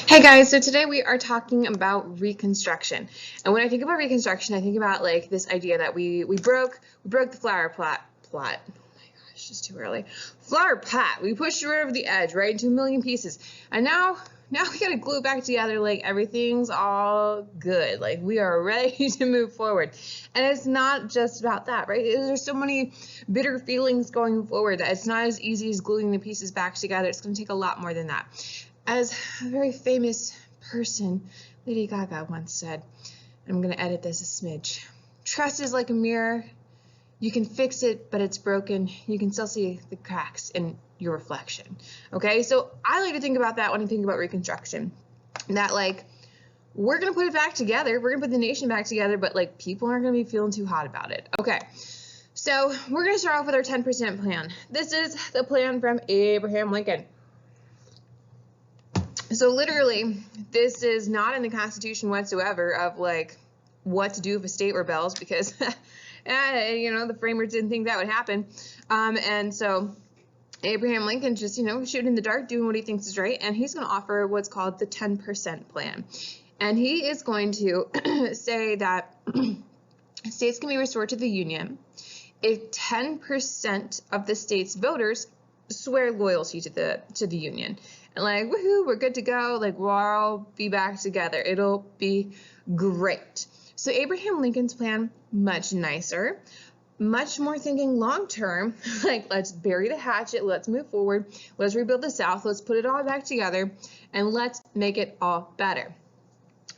Hey guys, so today we are talking about Reconstruction. And when I think about Reconstruction, I think about like this idea that we broke the flower plot. Oh my gosh, it's just too early. Flower pot. We pushed it right over the edge, right into a million pieces. And now we gotta glue it back together like everything's all good. Like we are ready to move forward. And it's not just about that, right? There's so many bitter feelings going forward that it's not as easy as gluing the pieces back together. It's gonna take a lot more than that. As a very famous person, Lady Gaga once said, I'm going to edit this a smidge, trust is like a mirror. You can fix it, but it's broken. You can still see the cracks in your reflection. Okay, so I like to think about that when I think about Reconstruction. That like, we're going to put it back together. We're going to put the nation back together, but like people aren't going to be feeling too hot about it. Okay, so we're going to start off with our 10% plan. This is the plan from Abraham Lincoln. So literally, this is not in the Constitution whatsoever of like what to do if a state rebels, because the framers didn't think that would happen. And so Abraham Lincoln just, shooting in the dark, doing what he thinks is right, and he's going to offer what's called the 10% plan. And he is going to say that states can be restored to the Union if 10% of the state's voters swear loyalty to the Union. And like, woohoo, we're good to go. Like, we'll all be back together. It'll be great. So Abraham Lincoln's plan, much nicer, much more thinking long term. Like, let's bury the hatchet. Let's move forward. Let's rebuild the South. Let's put it all back together. And let's make it all better.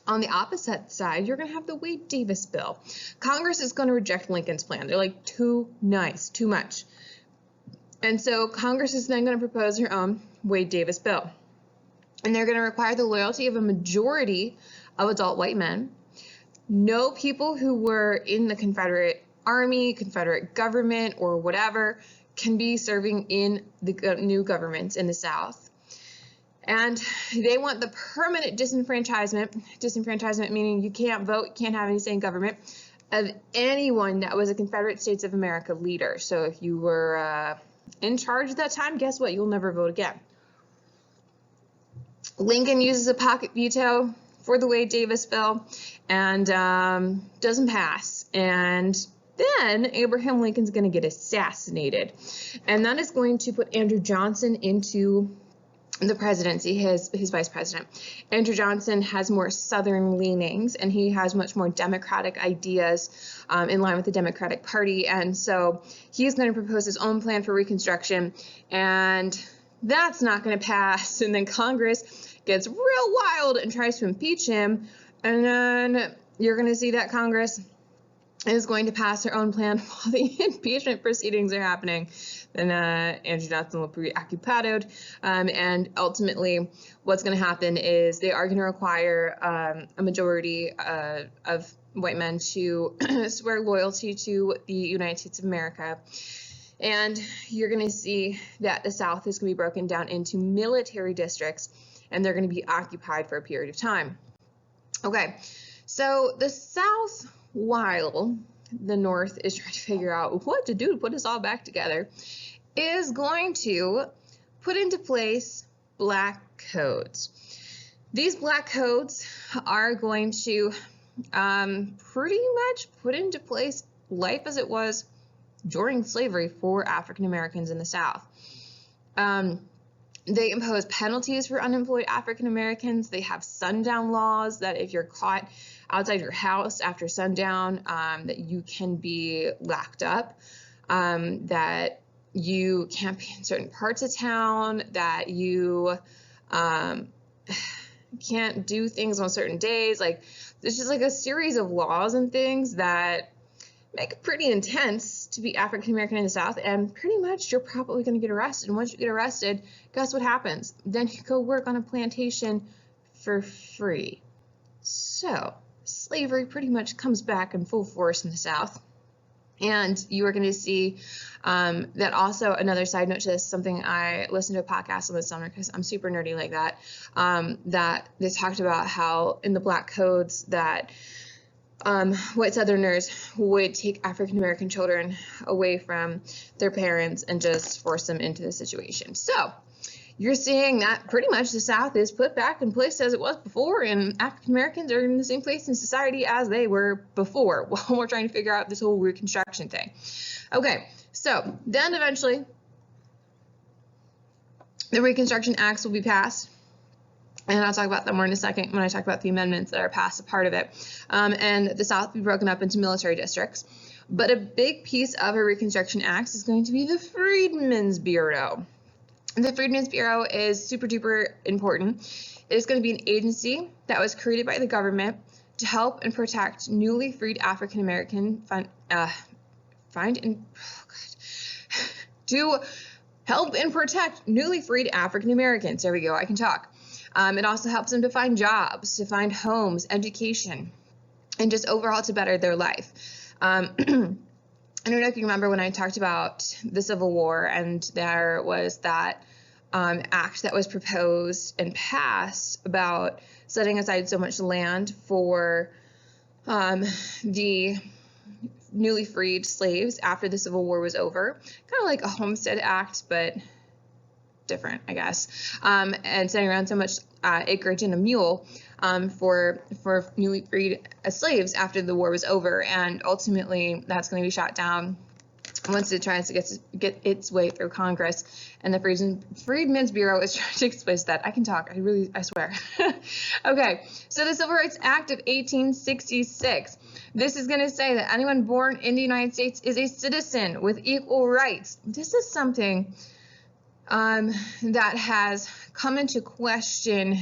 On the opposite side, you're going to have the Wade Davis bill. Congress is going to reject Lincoln's plan. They're like, too nice, too much. And so Congress is then going to propose their own Wade Davis bill. And they're going to require the loyalty of a majority of adult white men. No people who were in the Confederate Army, Confederate government, or whatever can be serving in the new governments in the South. And they want the permanent disenfranchisement meaning you can't vote, you can't have any say in government, of anyone that was a Confederate States of America leader. So if you were in charge at that time, guess what? You'll never vote again. Lincoln uses a pocket veto for the Wade Davis bill and doesn't pass. And then Abraham Lincoln's going to get assassinated. And that is going to put Andrew Johnson into the presidency, his vice president. Andrew Johnson has more Southern leanings, and he has much more democratic ideas in line with the Democratic Party. And so he's going to propose his own plan for Reconstruction, and that's not going to pass. And then Congress gets real wild and tries to impeach him. And then you're going to see that Congress is going to pass their own plan while the impeachment proceedings are happening. Then Andrew Johnson will be occupied. And ultimately, what's going to happen is they are going to require a majority of white men to swear loyalty to the United States of America. And you're going to see that the South is going to be broken down into military districts, and they're going to be occupied for a period of time. Okay, so the South, while the North is trying to figure out what to do to put us all back together, is going to put into place black codes. These black codes are going to pretty much put into place life as it was during slavery for African Americans in the South. They impose penalties for unemployed African Americans. They have sundown laws that if you're caught outside your house after sundown, that you can be locked up, that you can't be in certain parts of town, that you can't do things on certain days. Like, there's just like a series of laws and things that make it pretty intense to be African American in the South, and pretty much you're probably going to get arrested. And once you get arrested, guess what happens? Then you go work on a plantation for free. So slavery pretty much comes back in full force in the South. And you are going to see that also, another side note to this, something I listened to a podcast on this summer because I'm super nerdy like that, that they talked about how in the black codes that white Southerners would take African American children away from their parents and just force them into the situation. So you're seeing that pretty much the South is put back in place as it was before, and African Americans are in the same place in society as they were before while we're trying to figure out this whole Reconstruction thing. Okay, so then eventually the Reconstruction Acts will be passed, and I'll talk about that more in a second when I talk about the amendments that are passed, a part of it. And the South will be broken up into military districts. But a big piece of a Reconstruction Act is going to be the Freedmen's Bureau. The Freedmen's Bureau is super duper important. It is going to be an agency that was created by the government to help and protect newly freed African American to help and protect newly freed African Americans. There we go. I can talk. It also helps them to find jobs, to find homes, education, and just overall to better their life. I don't know if you remember when I talked about the Civil War, and there was that act that was proposed and passed about setting aside so much land for the newly freed slaves after the Civil War was over. Kind of like a Homestead Act, but different, I guess. And setting around so much acreage and a mule for newly freed slaves after the war was over, and ultimately that's going to be shot down once it tries to get its way through Congress, and the Freedmen's Bureau is trying to expose that. I can talk. I swear. Okay, so the Civil Rights Act of 1866. This is going to say that anyone born in the United States is a citizen with equal rights. This is something that has come into question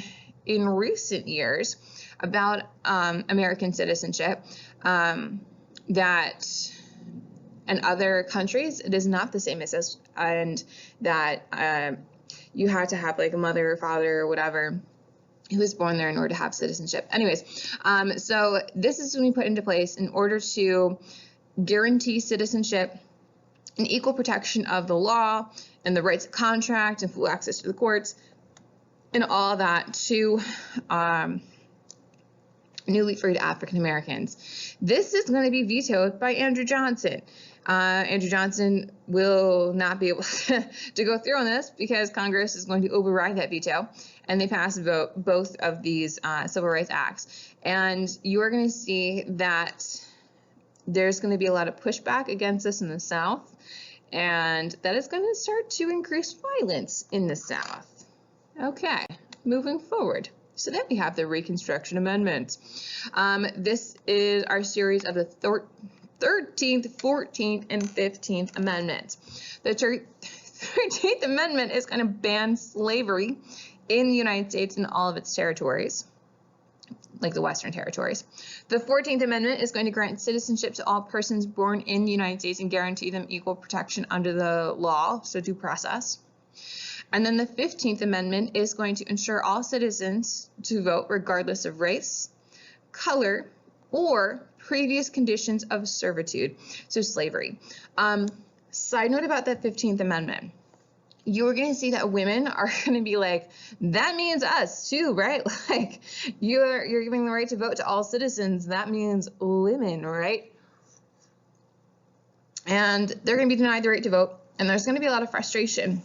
in recent years about American citizenship, that in other countries it is not the same as this, and that you have to have like a mother or father or whatever who was born there in order to have citizenship. Anyways, so this is going to be put into place in order to guarantee citizenship and equal protection of the law and the rights of contract and full access to the courts and all that to newly freed African Americans. This is going to be vetoed by Andrew Johnson. Andrew Johnson will not be able to go through on this because Congress is going to override that veto, and they passed both of these Civil Rights Acts. And you are going to see that there's going to be a lot of pushback against this in the South, and that is going to start to increase violence in the South. Okay, moving forward. So then we have the Reconstruction Amendments. This is our series of the 13th, 14th, and 15th Amendments. The 13th Amendment is going to ban slavery in the United States and all of its territories, like the Western territories. The 14th Amendment is going to grant citizenship to all persons born in the United States and guarantee them equal protection under the law, so due process. And then the 15th Amendment is going to ensure all citizens to vote regardless of race, color, or previous conditions of servitude, so slavery. Side note about that 15th Amendment. You're going to see that women are going to be like, that means us too, right? Like, you're giving the right to vote to all citizens. That means women, right? And they're going to be denied the right to vote. And there's going to be a lot of frustration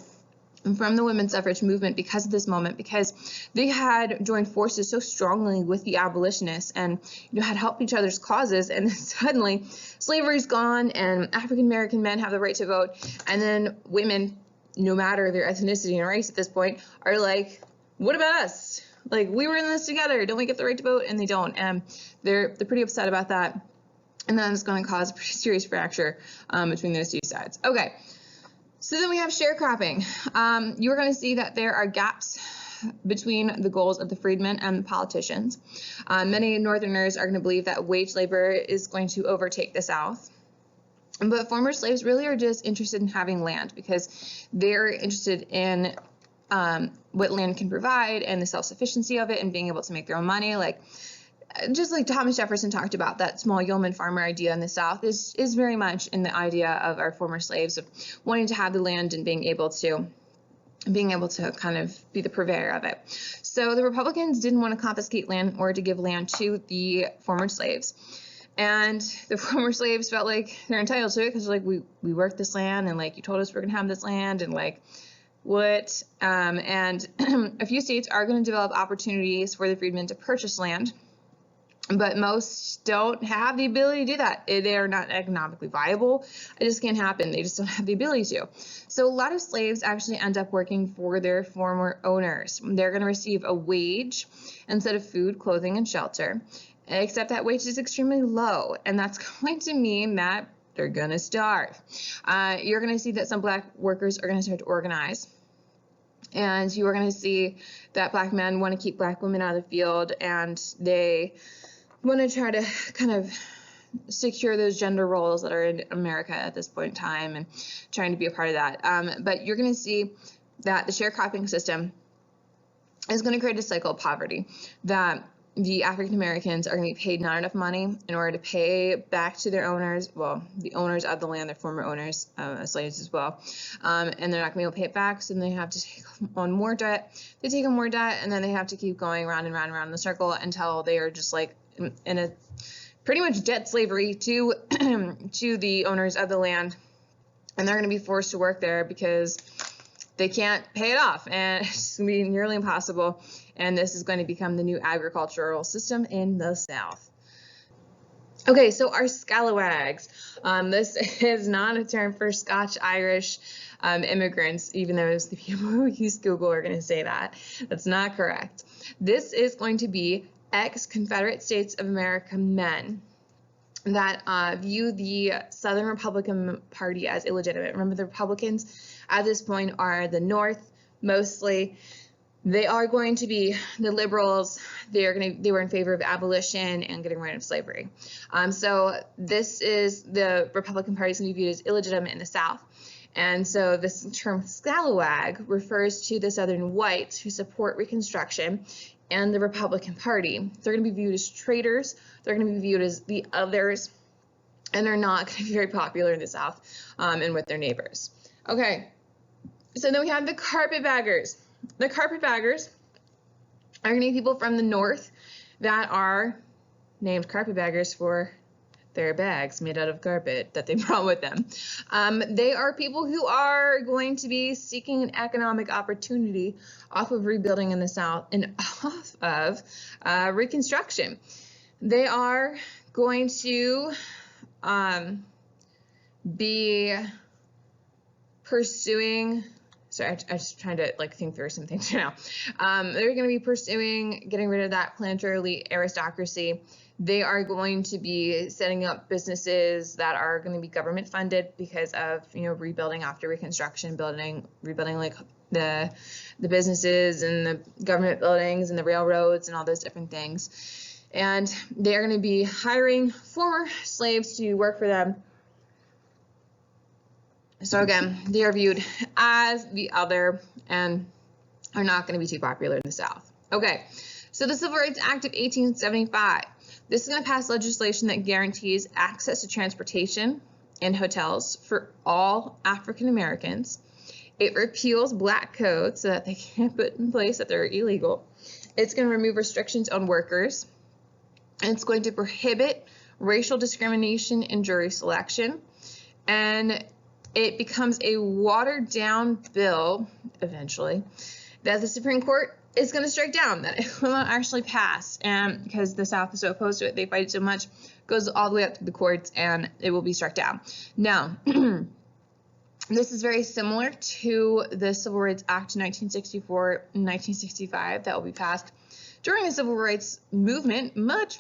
from the women's suffrage movement because of this moment, because they had joined forces so strongly with the abolitionists and had helped each other's causes, and then suddenly slavery's gone and African American men have the right to vote, and then women, no matter their ethnicity and race at this point, are like, what about us? Like, we were in this together, don't we get the right to vote? And they don't, and they're pretty upset about that, and then it's going to cause a pretty serious fracture between those two sides. Okay. So then we have sharecropping. You're going to see that there are gaps between the goals of the freedmen and the politicians. Many Northerners are going to believe that wage labor is going to overtake the South. But former slaves really are just interested in having land because they're interested in what land can provide and the self-sufficiency of it and being able to make their own money. Just like Thomas Jefferson talked about, that small yeoman farmer idea in the South is very much in the idea of our former slaves of wanting to have the land and being able to kind of be the purveyor of it. So the Republicans didn't want to confiscate land or to give land to the former slaves. And the former slaves felt like they're entitled to it because like we worked this land and like you told us we're gonna have this land and like And a few states are going to develop opportunities for the freedmen to purchase land, but most don't have the ability to do that. They are not economically viable. It just can't happen. They just don't have the ability to. So a lot of slaves actually end up working for their former owners. They're going to receive a wage instead of food, clothing, and shelter, except that wage is extremely low, and that's going to mean that they're going to starve. You're going to see that some black workers are going to start to organize. And you are going to see that black men want to keep black women out of the field, and they want to try to kind of secure those gender roles that are in America at this point in time and trying to be a part of that. But you're going to see that the sharecropping system is going to create a cycle of poverty, that the African Americans are going to be paid not enough money in order to pay back to their owners, well, the owners of the land, their former owners, slaves as well, and they're not going to be able to pay it back, so then they have to take on more debt. They take on more debt, and then they have to keep going round and round and round in the circle until they are just like in a pretty much debt slavery to to the owners of the land, and they're going to be forced to work there because they can't pay it off, and it's going to be nearly impossible. And this is going to become the new agricultural system in the South. Okay, so our scalawags. This is not a term for Scotch-Irish immigrants, even though the people who use Google are going to say that. That's not correct. This is going to be ex-Confederate States of America men that view the Southern Republican Party as illegitimate. Remember, the Republicans at this point are the North mostly. They are going to be the liberals. They were in favor of abolition and getting rid of slavery. So this is the Republican Party is going to be viewed as illegitimate in the South. And so this term scalawag refers to the Southern whites who support Reconstruction and the Republican Party. They're going to be viewed as traitors. They're going to be viewed as the others, and they're not going to be very popular in the South and with their neighbors. Okay, so then we have the carpetbaggers. The carpetbaggers are going to be people from the North that are named carpetbaggers for their bags made out of carpet that they brought with them. They are people who are going to be seeking an economic opportunity off of rebuilding in the South and off of Reconstruction. They are going to be pursuing. Sorry, I'm just trying to think through some things now. They're going to be pursuing getting rid of that planter elite aristocracy. They are going to be setting up businesses that are going to be government funded because of rebuilding after Reconstruction, rebuilding like the businesses and the government buildings and the railroads and all those different things. And they are going to be hiring former slaves to work for them. So again, they are viewed as the other and are not going to be too popular in the South. Okay, so the Civil Rights Act of 1875. This is going to pass legislation that guarantees access to transportation and hotels for all African Americans. It repeals black codes so that they can't put in place that they're illegal. It's going to remove restrictions on workers. And it's going to prohibit racial discrimination in jury selection. And it becomes a watered-down bill, eventually, that the Supreme Court is going to strike down, that it will not actually pass. And because the South is so opposed to it, they fight it so much, goes all the way up to the courts, and it will be struck down. Now, this is very similar to the Civil Rights Act of 1964 and 1965 that will be passed during the Civil Rights Movement, much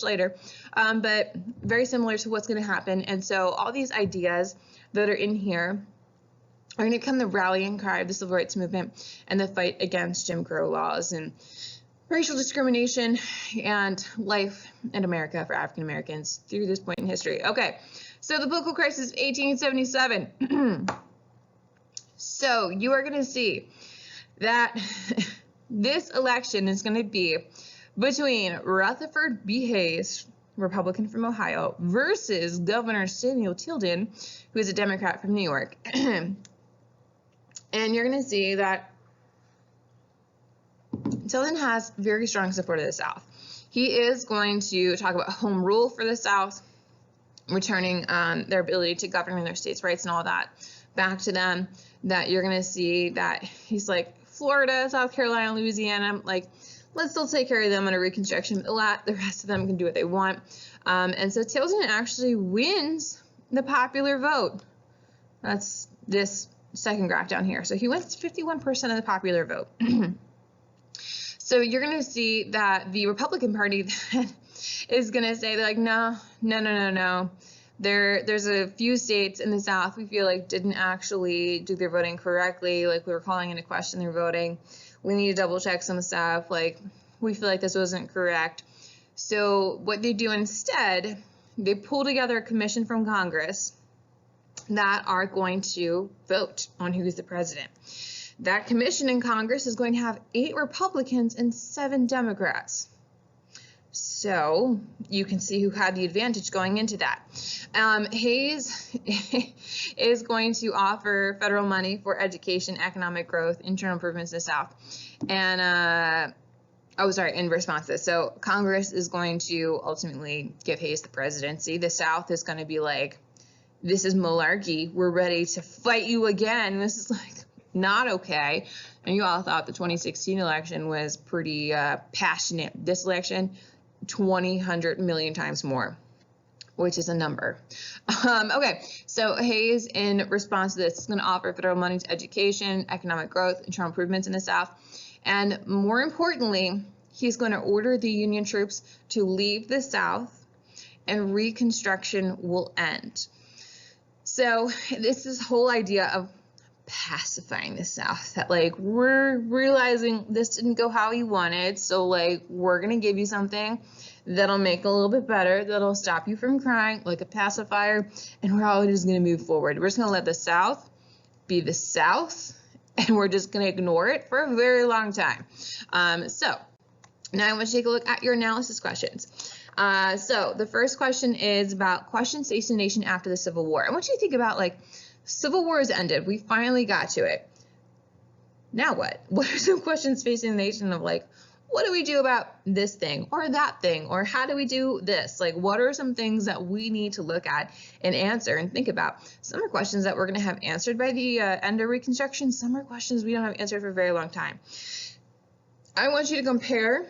later, but very similar to what's going to happen. And so all these ideas that are in here are going to become the rallying cry of the Civil Rights Movement and the fight against Jim Crow laws and racial discrimination and life in America for African Americans through this point in history. Okay, so the political crisis of 1877. So you are going to see that this election is going to be between Rutherford B. Hayes, Republican from Ohio, versus Governor Samuel Tilden, who is a Democrat from New York. And you're going to see that Tilden has very strong support of the South. He is going to talk about home rule for the South, returning their ability to govern their states' rights and all that. back to them, that you're going to see that he's like, Florida, South Carolina, Louisiana, like, let's still take care of them under Reconstruction. The rest of them can do what they want. And so Tilden actually wins the popular vote. That's this second graph down here. So he wins 51% of the popular vote. So you're going to see that the Republican Party is going to say, they're like, no. There's a few states in the South we feel like didn't actually do their voting correctly. Like, we were calling into question their voting. We need to double check some stuff. Like, we feel like this wasn't correct. So what they do instead, they pull together a commission from Congress that are going to vote on who's the president. That commission in Congress is going to have 8 Republicans and 7 Democrats. So you can see who had the advantage going into that. Hayes is going to offer federal money for education, economic growth, internal improvements in the South. And, in response to this. So Congress is going to ultimately give Hayes the presidency. The South is going to be like, this is malarkey. We're ready to fight you again. This is like not okay. And you all thought the 2016 election was pretty passionate. This election, 100 million times more, which is a number. Okay, so Hayes, in response to this, is going to offer federal money to education, economic growth, internal improvements in the South. And more importantly, he's going to order the Union troops to leave the South, and Reconstruction will end. So this whole idea of pacifying the South, that like, we're realizing this didn't go how you wanted, so like, we're going to give you something that'll make it a little bit better, that'll stop you from crying, like a pacifier, and we're all just going to move forward. We're just going to let the South be the South, and we're just going to ignore it for a very long time. So now I want to take a look at your analysis questions. So the first question is about questions facing the nation after the Civil War. I want you to think about, like, Civil War has ended. We finally got to it. Now what? What are some questions facing the nation of, like, what do we do about this thing or that thing, or how do we do this? Like, what are some things that we need to look at and answer and think about? Some are questions that we're going to have answered by the end of Reconstruction. Some are questions we don't have answered for a very long time. I want you to compare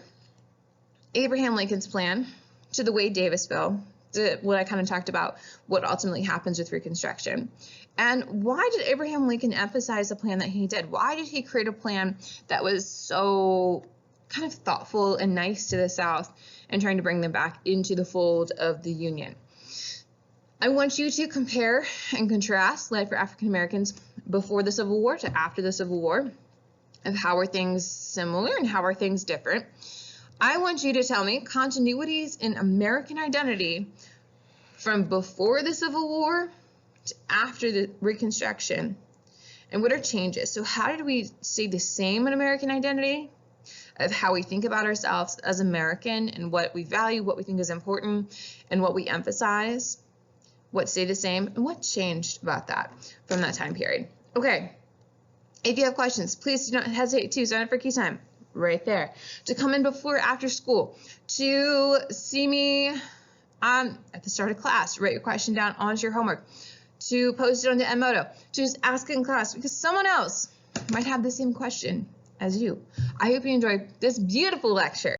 Abraham Lincoln's plan to the Wade Davis bill, to what I kind of talked about, what ultimately happens with Reconstruction. And why did Abraham Lincoln emphasize the plan that he did? Why did he create a plan that was so kind of thoughtful and nice to the South and trying to bring them back into the fold of the Union? I want you to compare and contrast life for African Americans before the Civil War to after the Civil War, of how are things similar and how are things different. I want you to tell me continuities in American identity from before the Civil War to after the Reconstruction, and what are changes. So how did we stay the same in American identity, of how we think about ourselves as American and what we value, what we think is important, and what we emphasize, what stayed the same, and what changed about that from that time period. Okay, if you have questions, please do not hesitate to sign up for Key Time right there, to come in before or after school, to see me at the start of class, write your question down onto your homework, to post it on the Edmodo, to just ask it in class, because someone else might have the same question as you. I hope you enjoyed this beautiful lecture.